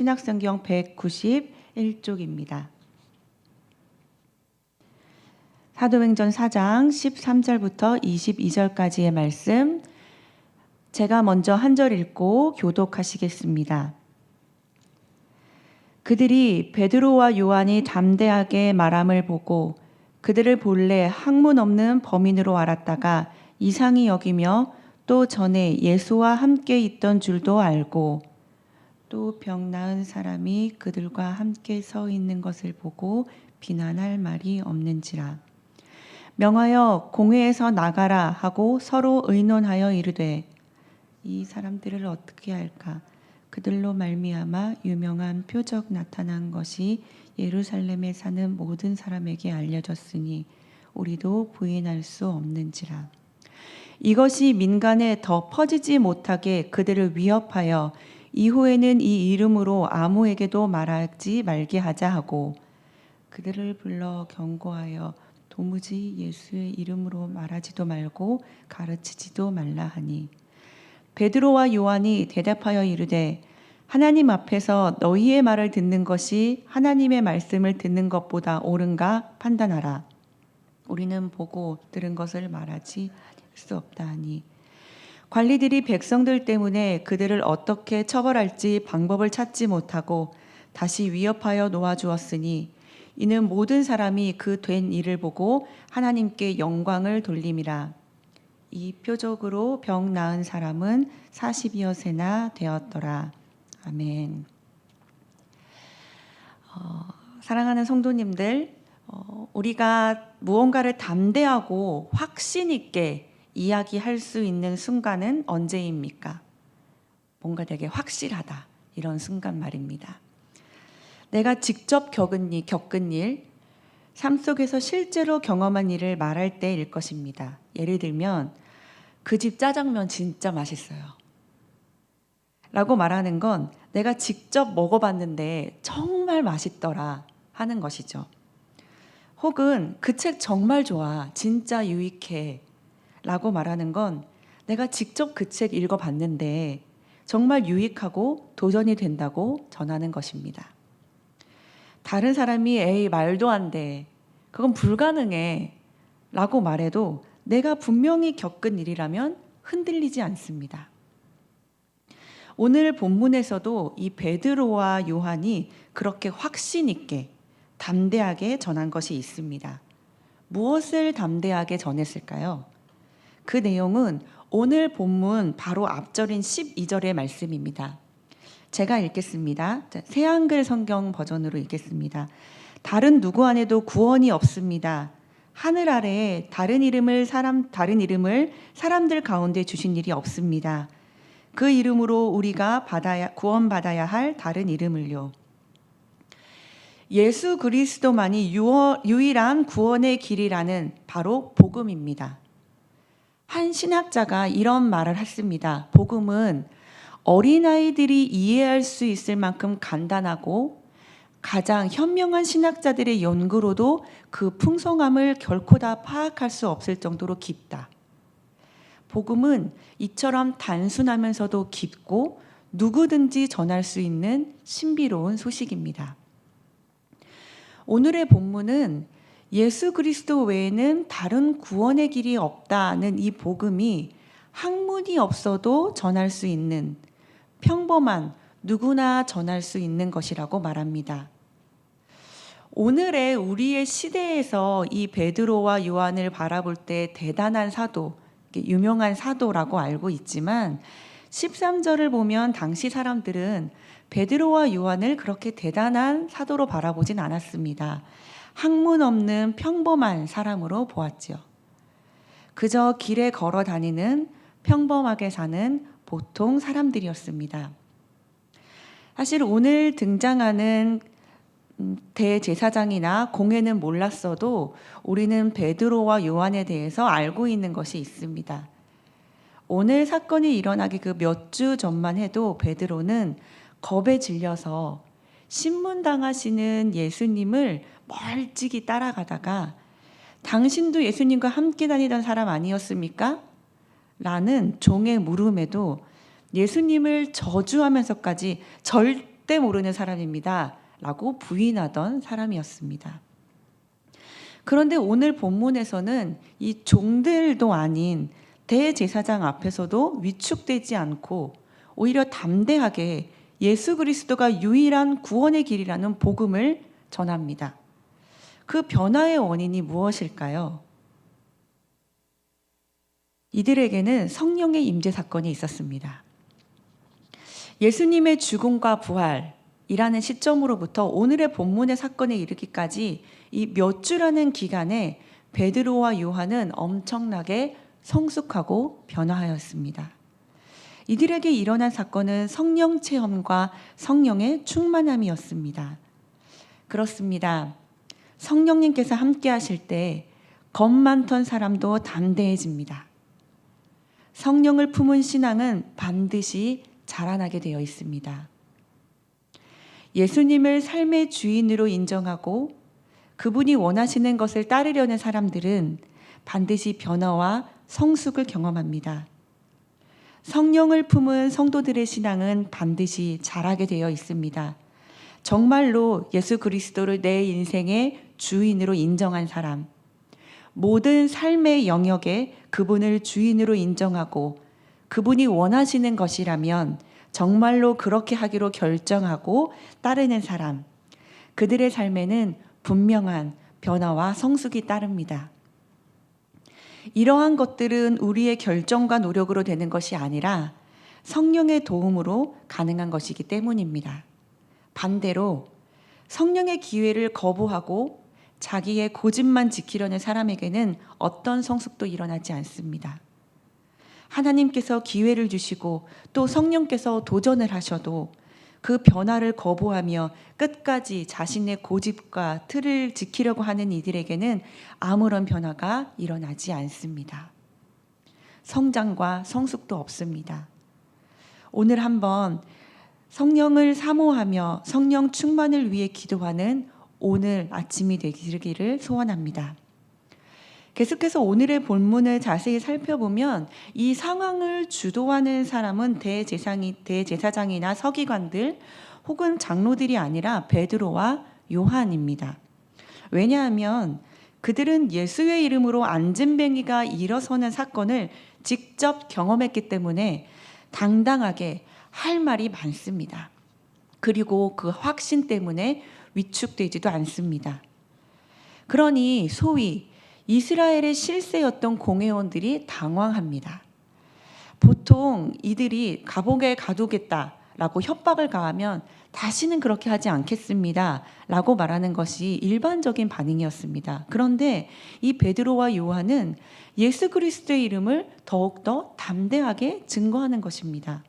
신약성경 191쪽입니다. 사도행전 4장 13절부터 22절까지의 말씀, 제가 먼저 한 절 읽고 교독하시겠습니다. 그들이 베드로와 요한이 담대하게 말함을 보고 그들을 본래 학문 없는 범인으로 알았다가 이상히 여기며 또 전에 예수와 함께 있던 줄도 알고 또 병 나은 사람이 그들과 함께 서 있는 것을 보고 비난할 말이 없는지라. 명하여 공회에서 나가라 하고 서로 의논하여 이르되 이 사람들을 어떻게 할까? 그들로 말미암아 유명한 표적 나타난 것이 예루살렘에 사는 모든 사람에게 알려졌으니 우리도 부인할 수 없는지라. 이것이 민간에 더 퍼지지 못하게 그들을 위협하여 이후에는 이 이름으로 아무에게도 말하지 말게 하자 하고 그들을 불러 경고하여 도무지 예수의 이름으로 말하지도 말고 가르치지도 말라 하니 베드로와 요한이 대답하여 이르되 하나님 앞에서 너희의 말을 듣는 것이 하나님의 말씀을 듣는 것보다 옳은가 판단하라. 우리는 보고 들은 것을 말하지 수 없다 하니 관리들이 백성들 때문에 그들을 어떻게 처벌할지 방법을 찾지 못하고 다시 위협하여 놓아주었으니 이는 모든 사람이 그 된 일을 보고 하나님께 영광을 돌림이라. 이 표적으로 병 나은 사람은 40여 세나 되었더라. 아멘. 사랑하는 성도님들, 우리가 무언가를 담대하고 확신 있게 이야기할 수 있는 순간은 언제입니까? 뭔가 되게 확실하다, 이런 순간 말입니다. 내가 직접 겪은 일, 삶 속에서 실제로 경험한 일을 말할 때일 것입니다. 예를 들면 그 집 짜장면 진짜 맛있어요 라고 말하는 건 내가 직접 먹어봤는데 정말 맛있더라 하는 것이죠. 혹은 그 책 정말 좋아, 진짜 유익해 라고 말하는 건 내가 직접 그 책 읽어봤는데 정말 유익하고 도전이 된다고 전하는 것입니다. 다른 사람이 에이 말도 안 돼, 그건 불가능해 라고 말해도 내가 분명히 겪은 일이라면 흔들리지 않습니다. 오늘 본문에서도 이 베드로와 요한이 그렇게 확신 있게 담대하게 전한 것이 있습니다. 무엇을 담대하게 전했을까요? 그 내용은 오늘 본문 바로 앞절인 12절의 말씀입니다. 제가 읽겠습니다. 새 한글 성경 버전으로 읽겠습니다. 다른 누구 안에도 구원이 없습니다. 하늘 아래에 다른 이름을 사람들 가운데 주신 일이 없습니다. 그 이름으로 우리가 구원받아야 할 다른 이름을요. 예수 그리스도만이 유일한 구원의 길이라는 바로 복음입니다. 한 신학자가 이런 말을 했습니다. 복음은 어린아이들이 이해할 수 있을 만큼 간단하고 가장 현명한 신학자들의 연구로도 그 풍성함을 결코 다 파악할 수 없을 정도로 깊다. 복음은 이처럼 단순하면서도 깊고 누구든지 전할 수 있는 신비로운 소식입니다. 오늘의 본문은 예수 그리스도 외에는 다른 구원의 길이 없다는 이 복음이 학문이 없어도 전할 수 있는 평범한 누구나 전할 수 있는 것이라고 말합니다. 오늘의 우리의 시대에서 이 베드로와 요한을 바라볼 때 대단한 사도, 유명한 사도라고 알고 있지만 13절을 보면 당시 사람들은 베드로와 요한을 그렇게 대단한 사도로 바라보진 않았습니다. 학문 없는 평범한 사람으로 보았지요. 그저 길에 걸어 다니는 평범하게 사는 보통 사람들이었습니다. 사실 오늘 등장하는 대제사장이나 공회는 몰랐어도 우리는 베드로와 요한에 대해서 알고 있는 것이 있습니다. 오늘 사건이 일어나기 그 몇 주 전만 해도 베드로는 겁에 질려서 신문당하시는 예수님을 멀찍이 따라가다가 당신도 예수님과 함께 다니던 사람 아니었습니까? 라는 종의 물음에도 예수님을 저주하면서까지 절대 절대 모르는 사람입니다. 라고 부인하던 사람이었습니다. 그런데 오늘 본문에서는 이 종들도 아닌 대제사장 앞에서도 위축되지 않고 오히려 담대하게 예수 그리스도가 유일한 구원의 길이라는 복음을 전합니다. 그 변화의 원인이 무엇일까요? 이들에게는 성령의 임재 사건이 있었습니다. 예수님의 죽음과 부활이라는 시점으로부터 오늘의 본문의 사건에 이르기까지 이 몇 주라는 기간에 베드로와 요한은 엄청나게 성숙하고 변화하였습니다. 이들에게 일어난 사건은 성령 체험과 성령의 충만함이었습니다. 그렇습니다. 성령님께서 함께 하실 때 겁 많던 사람도 담대해집니다. 성령을 품은 신앙은 반드시 자라나게 되어 있습니다. 예수님을 삶의 주인으로 인정하고 그분이 원하시는 것을 따르려는 사람들은 반드시 변화와 성숙을 경험합니다. 성령을 품은 성도들의 신앙은 반드시 자라게 되어 있습니다. 정말로 예수 그리스도를 내 인생의 주인으로 인정한 사람, 모든 삶의 영역에 그분을 주인으로 인정하고 그분이 원하시는 것이라면 정말로 그렇게 하기로 결정하고 따르는 사람, 그들의 삶에는 분명한 변화와 성숙이 따릅니다. 이러한 것들은 우리의 결정과 노력으로 되는 것이 아니라 성령의 도움으로 가능한 것이기 때문입니다. 반대로 성령의 기회를 거부하고 자기의 고집만 지키려는 사람에게는 어떤 성숙도 일어나지 않습니다. 하나님께서 기회를 주시고 또 성령께서 도전을 하셔도 그 변화를 거부하며 끝까지 자신의 고집과 틀을 지키려고 하는 이들에게는 아무런 변화가 일어나지 않습니다. 성장과 성숙도 없습니다. 오늘 한번 성령을 사모하며 성령 충만을 위해 기도하는 오늘 아침이 되기를 소원합니다. 계속해서 오늘의 본문을 자세히 살펴보면 이 상황을 주도하는 사람은 대제사장이나 서기관들 혹은 장로들이 아니라 베드로와 요한입니다. 왜냐하면 그들은 예수의 이름으로 안진뱅이가 일어서는 사건을 직접 경험했기 때문에 당당하게 할 말이 많습니다. 그리고 그 확신 때문에 위축되지도 않습니다. 그러니 소위 이스라엘의 실세였던 공회원들이 당황합니다. 보통 이들이 감옥에 가두겠다라고 협박을 가하면 다시는 그렇게 하지 않겠습니다 라고 말하는 것이 일반적인 반응이었습니다. 그런데 이 베드로와 요한은 예수 그리스도의 이름을 더욱더 담대하게 증거하는 것입니다.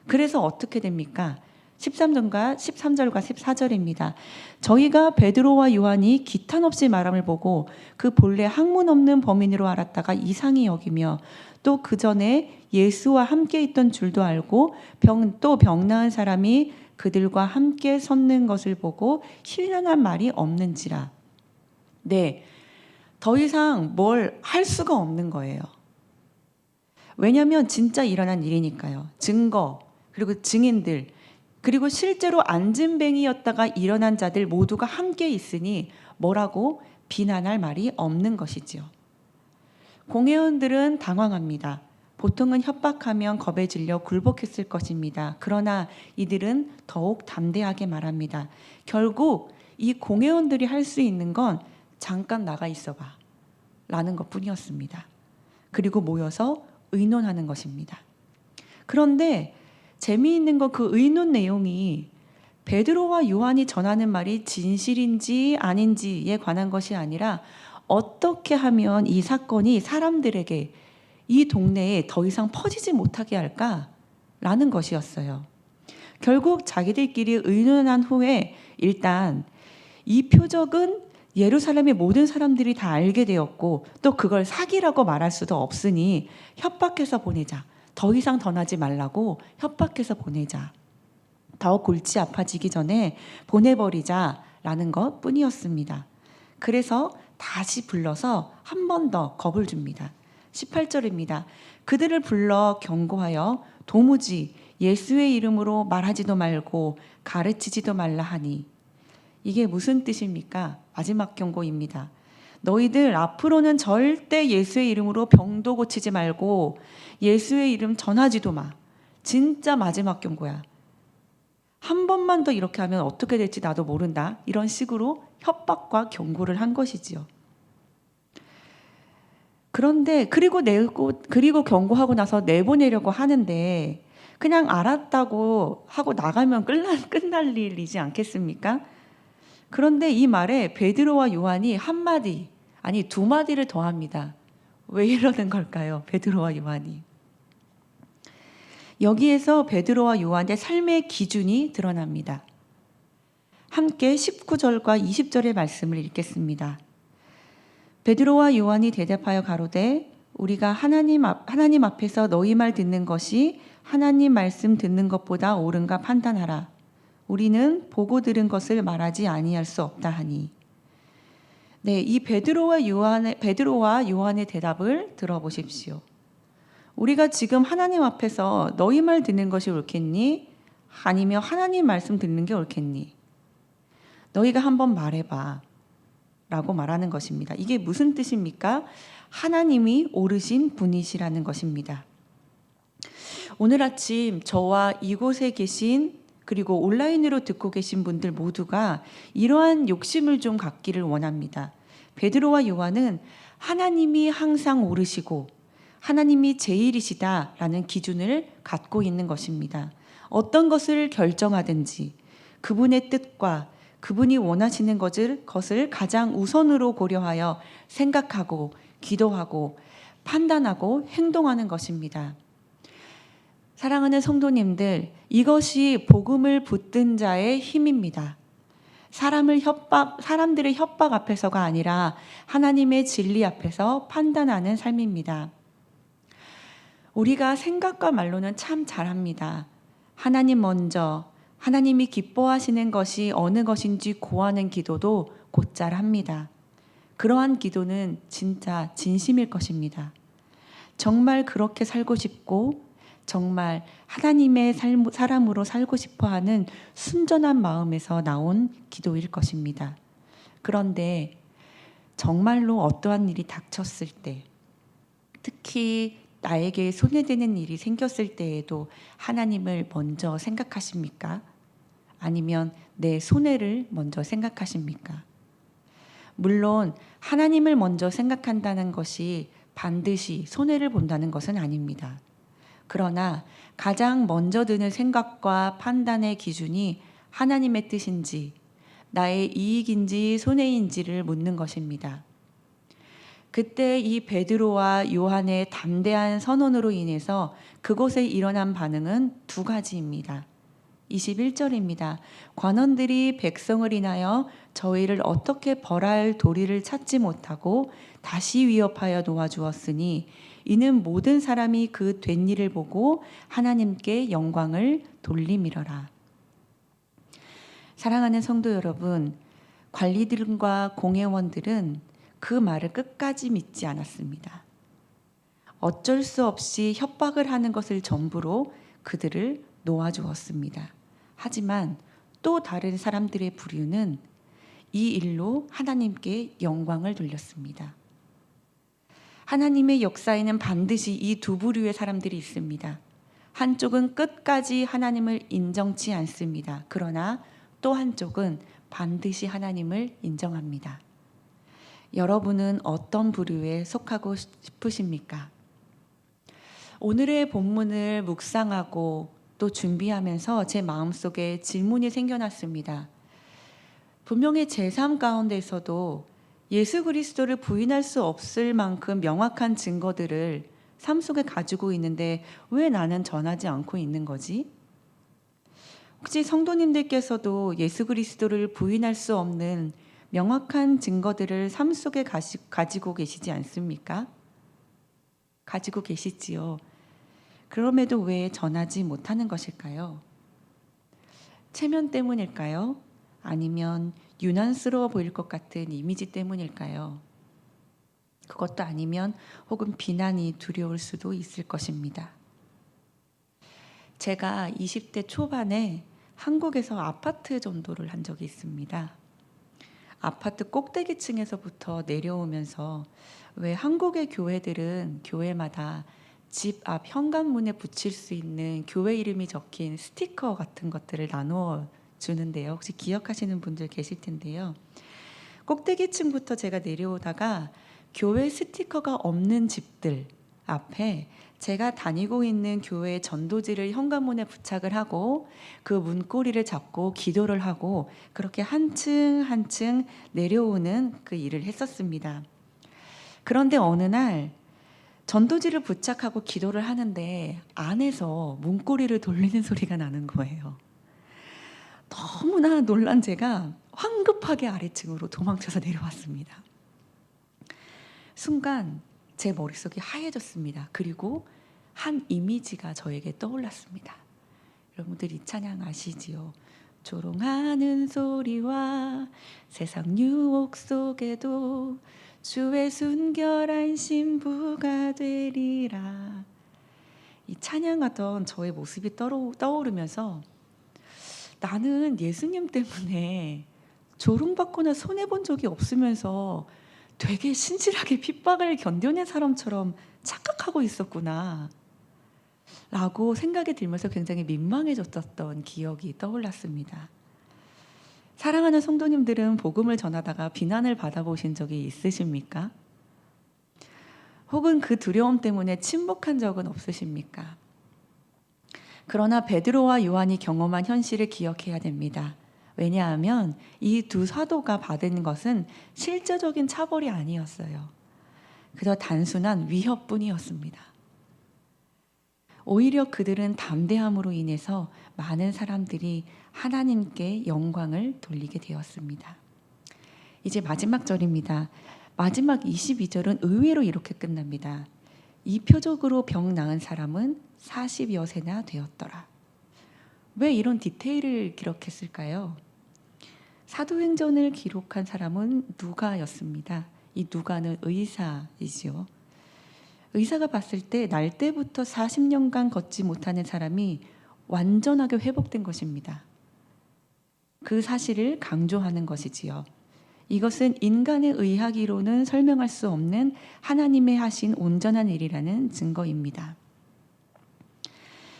그래서 어떻게 됩니까? 13절과 14절입니다. 저희가 베드로와 요한이 기탄 없이 말함을 보고 그 본래 학문 없는 범인으로 알았다가 이상히 여기며 또 그 전에 예수와 함께 있던 줄도 알고 또 병 나은 사람이 그들과 함께 섰는 것을 보고 신뢰할 말이 없는지라. 네, 더 이상 뭘 할 수가 없는 거예요. 왜냐하면 진짜 일어난 일이니까요. 증거 그리고 증인들 그리고 실제로 안진뱅이였다가 일어난 자들 모두가 함께 있으니 뭐라고 비난할 말이 없는 것이지요. 공회원들은 당황합니다. 보통은 협박하면 겁에 질려 굴복했을 것입니다. 그러나 이들은 더욱 담대하게 말합니다. 결국 이 공회원들이 할 수 있는 건 잠깐 나가 있어봐 라는 것뿐이었습니다. 그리고 모여서 의논하는 것입니다. 그런데 재미있는 건 그 의논 내용이 베드로와 요한이 전하는 말이 진실인지 아닌지에 관한 것이 아니라 어떻게 하면 이 사건이 사람들에게 이 동네에 더 이상 퍼지지 못하게 할까라는 것이었어요. 결국 자기들끼리 의논한 후에 일단 이 표적은 예루살렘의 모든 사람들이 다 알게 되었고 또 그걸 사기라고 말할 수도 없으니 협박해서 보내자. 더 이상 전하지 말라고 협박해서 보내자. 더 골치 아파지기 전에 보내버리자라는 것 뿐이었습니다. 그래서 다시 불러서 한 번 더 겁을 줍니다. 18절입니다. 그들을 불러 경고하여 도무지 예수의 이름으로 말하지도 말고 가르치지도 말라 하니. 이게 무슨 뜻입니까? 마지막 경고입니다. 너희들 앞으로는 절대 예수의 이름으로 병도 고치지 말고 예수의 이름 전하지도 마. 진짜 마지막 경고야. 한 번만 더 이렇게 하면 어떻게 될지 나도 모른다. 이런 식으로 협박과 경고를 한 것이지요. 그런데 그리고 경고하고 나서 내보내려고 하는데 그냥 알았다고 하고 나가면 끝날 일이지 않겠습니까? 그런데 이 말에 베드로와 요한이 한마디, 아니 두 마디를 더합니다. 왜 이러는 걸까요? 베드로와 요한이. 여기에서 베드로와 요한의 삶의 기준이 드러납니다. 함께 19절과 20절의 말씀을 읽겠습니다. 베드로와 요한이 대답하여 가로되 우리가 하나님 앞에서 너희 말 듣는 것이 하나님 말씀 듣는 것보다 옳은가 판단하라. 우리는 보고 들은 것을 말하지 아니할 수 없다 하니. 네, 이 베드로와 요한의 대답을 들어보십시오. 우리가 지금 하나님 앞에서 너희 말 듣는 것이 옳겠니? 아니면 하나님 말씀 듣는 게 옳겠니? 너희가 한번 말해봐. 라고 말하는 것입니다. 이게 무슨 뜻입니까? 하나님이 오르신 분이시라는 것입니다. 오늘 아침 저와 이곳에 계신 그리고 온라인으로 듣고 계신 분들 모두가 이러한 욕심을 좀 갖기를 원합니다. 베드로와 요한은 하나님이 항상 오르시고 하나님이 제일이시다라는 기준을 갖고 있는 것입니다. 어떤 것을 결정하든지 그분의 뜻과 그분이 원하시는 것을 가장 우선으로 고려하여 생각하고 기도하고 판단하고 행동하는 것입니다. 사랑하는 성도님들, 이것이 복음을 붙든 자의 힘입니다. 사람들의 협박 앞에서가 아니라 하나님의 진리 앞에서 판단하는 삶입니다. 우리가 생각과 말로는 참 잘합니다. 하나님 먼저, 하나님이 기뻐하시는 것이 어느 것인지 고하는 기도도 곧잘 합니다. 그러한 기도는 진짜 진심일 것입니다. 정말 그렇게 살고 싶고 정말 하나님의 사람으로 살고 싶어 하는 순전한 마음에서 나온 기도일 것입니다. 그런데 정말로 어떠한 일이 닥쳤을 때, 특히 나에게 손해되는 일이 생겼을 때에도 하나님을 먼저 생각하십니까? 아니면 내 손해를 먼저 생각하십니까? 물론 하나님을 먼저 생각한다는 것이 반드시 손해를 본다는 것은 아닙니다. 그러나 가장 먼저 드는 생각과 판단의 기준이 하나님의 뜻인지 나의 이익인지 손해인지를 묻는 것입니다. 그때 이 베드로와 요한의 담대한 선언으로 인해서 그곳에 일어난 반응은 두 가지입니다. 21절입니다. 관원들이 백성을 인하여 저희를 어떻게 벌할 도리를 찾지 못하고 다시 위협하여 놓아주었으니 이는 모든 사람이 그 된 일을 보고 하나님께 영광을 돌림이러라. 사랑하는 성도 여러분, 관리들과 공회원들은 그 말을 끝까지 믿지 않았습니다. 어쩔 수 없이 협박을 하는 것을 전부로 그들을 놓아주었습니다. 하지만 또 다른 사람들의 부류는 이 일로 하나님께 영광을 돌렸습니다. 하나님의 역사에는 반드시 이 두 부류의 사람들이 있습니다. 한쪽은 끝까지 하나님을 인정치 않습니다. 그러나 또 한쪽은 반드시 하나님을 인정합니다. 여러분은 어떤 부류에 속하고 싶으십니까? 오늘의 본문을 묵상하고 또 준비하면서 제 마음속에 질문이 생겨났습니다. 분명히 제 삶 가운데서도 예수 그리스도를 부인할 수 없을 만큼 명확한 증거들을 삶 속에 가지고 있는데 왜 나는 전하지 않고 있는 거지? 혹시 성도님들께서도 예수 그리스도를 부인할 수 없는 명확한 증거들을 삶 속에 가지고 계시지 않습니까? 가지고 계시지요. 그럼에도 왜 전하지 못하는 것일까요? 체면 때문일까요? 아니면 유난스러워 보일 것 같은 이미지 때문일까요? 그것도 아니면 혹은 비난이 두려울 수도 있을 것입니다. 제가 20대 초반에 한국에서 아파트 전도를 한 적이 있습니다. 아파트 꼭대기층에서부터 내려오면서 왜 한국의 교회들은 교회마다 집 앞 현관문에 붙일 수 있는 교회 이름이 적힌 스티커 같은 것들을 나누어 주는데요. 혹시 기억하시는 분들 계실 텐데요. 꼭대기층부터 제가 내려오다가 교회 스티커가 없는 집들 앞에 제가 다니고 있는 교회 전도지를 현관문에 부착을 하고 그 문고리를 잡고 기도를 하고 그렇게 한층 한층 내려오는 그 일을 했었습니다. 그런데 어느 날 전도지를 부착하고 기도를 하는데 안에서 문고리를 돌리는 소리가 나는 거예요. 너무나 놀란 제가 황급하게 아래층으로 도망쳐서 내려왔습니다. 순간 제 머릿속이 하얘졌습니다. 그리고 한 이미지가 저에게 떠올랐습니다. 여러분들 이 찬양 아시지요? 조롱하는 소리와 세상 유혹 속에도 주의 순결한 신부가 되리라. 이 찬양하던 저의 모습이 떠오르면서 나는 예수님 때문에 조롱받거나 손해본 적이 없으면서 되게 신실하게 핍박을 견뎌낸 사람처럼 착각하고 있었구나 라고 생각이 들면서 굉장히 민망해졌던 기억이 떠올랐습니다. 사랑하는 성도님들은 복음을 전하다가 비난을 받아보신 적이 있으십니까? 혹은 그 두려움 때문에 침묵한 적은 없으십니까? 그러나 베드로와 요한이 경험한 현실을 기억해야 됩니다. 왜냐하면 이 두 사도가 받은 것은 실제적인 차벌이 아니었어요. 그저 단순한 위협뿐이었습니다. 오히려 그들은 담대함으로 인해서 많은 사람들이 하나님께 영광을 돌리게 되었습니다. 이제 마지막 절입니다. 마지막 22절은 의외로 이렇게 끝납니다. 이 표적으로 병 나은 사람은 40여 세나 되었더라. 왜 이런 디테일을 기록했을까요? 사도행전을 기록한 사람은 누가였습니다. 이 누가는 의사이지요. 의사가 봤을 때 날 때부터 40년간 걷지 못하는 사람이 완전하게 회복된 것입니다. 그 사실을 강조하는 것이지요. 이것은 인간의 의학이로는 설명할 수 없는 하나님의 하신 온전한 일이라는 증거입니다.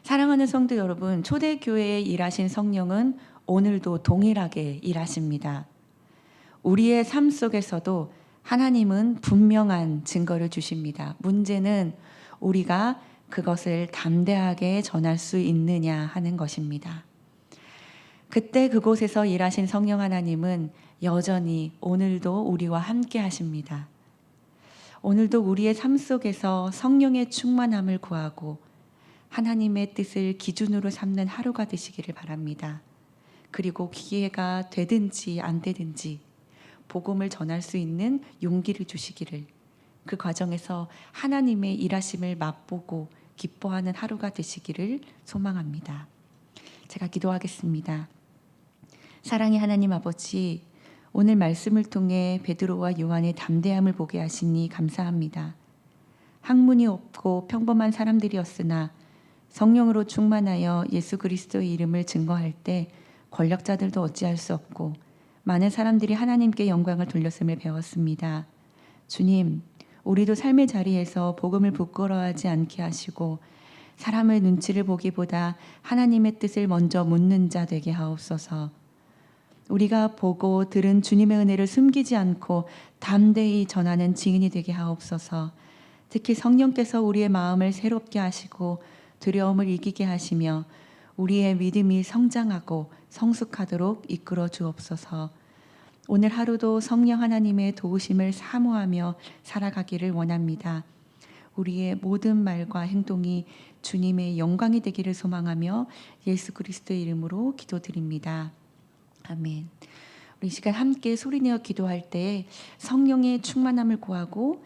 사랑하는 성도 여러분, 초대교회에 일하신 성령은 오늘도 동일하게 일하십니다. 우리의 삶 속에서도 하나님은 분명한 증거를 주십니다. 문제는 우리가 그것을 담대하게 전할 수 있느냐 하는 것입니다. 그때 그곳에서 일하신 성령 하나님은 여전히 오늘도 우리와 함께 하십니다. 오늘도 우리의 삶 속에서 성령의 충만함을 구하고 하나님의 뜻을 기준으로 삼는 하루가 되시기를 바랍니다. 그리고 기회가 되든지 안 되든지 복음을 전할 수 있는 용기를 주시기를, 그 과정에서 하나님의 일하심을 맛보고 기뻐하는 하루가 되시기를 소망합니다. 제가 기도하겠습니다. 사랑의 하나님 아버지, 오늘 말씀을 통해 베드로와 요한의 담대함을 보게 하시니 감사합니다. 학문이 없고 평범한 사람들이었으나 성령으로 충만하여 예수 그리스도의 이름을 증거할 때 권력자들도 어찌할 수 없고 많은 사람들이 하나님께 영광을 돌렸음을 배웠습니다. 주님, 우리도 삶의 자리에서 복음을 부끄러워하지 않게 하시고 사람의 눈치를 보기보다 하나님의 뜻을 먼저 묻는 자 되게 하옵소서. 우리가 보고 들은 주님의 은혜를 숨기지 않고 담대히 전하는 증인이 되게 하옵소서. 특히 성령께서 우리의 마음을 새롭게 하시고 두려움을 이기게 하시며 우리의 믿음이 성장하고 성숙하도록 이끌어 주옵소서. 오늘 하루도 성령 하나님의 도우심을 사모하며 살아가기를 원합니다. 우리의 모든 말과 행동이 주님의 영광이 되기를 소망하며 예수 그리스도의 이름으로 기도드립니다. 아멘. 우리 이 시간 함께 소리내어 기도할 때 성령의 충만함을 구하고